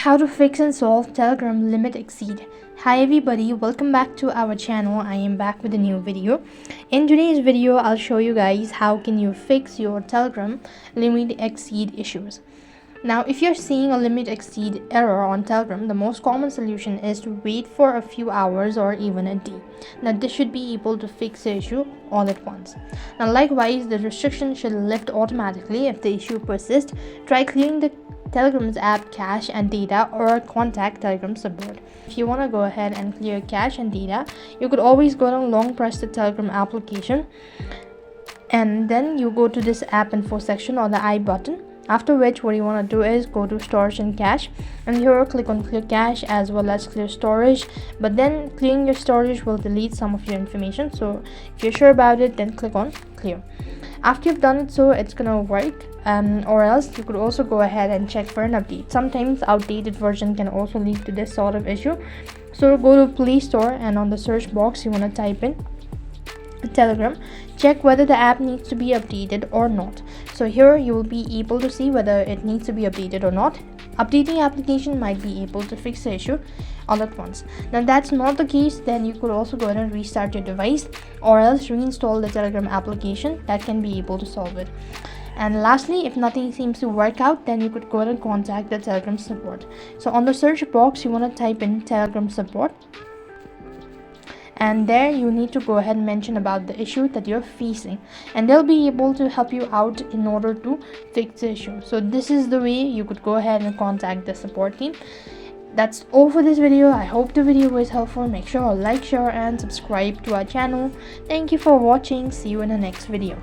How to fix and solve Telegram limit exceed. Hi everybody, welcome back to our channel. I am back with a new video. In today's video, I'll show you guys how can you fix your Telegram limit exceed issues. Now, if you're seeing a limit exceed error on Telegram, the most common solution is to wait for a few hours or even a day. Now, this should be able to fix the issue all at once. Now, likewise, the restriction should lift automatically if the issue persists. Try clearing the Telegram's app cache and data or contact Telegram support. If you want to go ahead and clear cache and data, you could always go and long press the Telegram application and then you go to this app info section or the I button. After which, what you want to do is go to storage and cache, and here click on clear cache as well as clear storage. But then clearing your storage will delete some of your information, so if you're sure about it, then click on clear. After you've done it, so it's gonna work, or else you could also go ahead and check for an update. Sometimes outdated version can also lead to this sort of issue, so go to Play Store and on the search box you want to type in Telegram. Check whether the app needs to be updated or not. So here you will be able to see whether it needs to be updated or not. Updating application might be able to fix the issue all at once. Now that's not the case, then you could also go ahead and restart your device or else reinstall the Telegram application. That can be able to solve it. And lastly, if nothing seems to work out, then you could go ahead and contact the Telegram support. So on the search box you want to type in Telegram support, and there you need to go ahead and mention about the issue that you're facing, and they'll be able to help you out in order to fix the issue. So this is the way you could go ahead and contact the support team. That's all for this video. I hope the video was helpful. Make sure to like, share and subscribe to our channel. Thank you for watching. See you in the next video.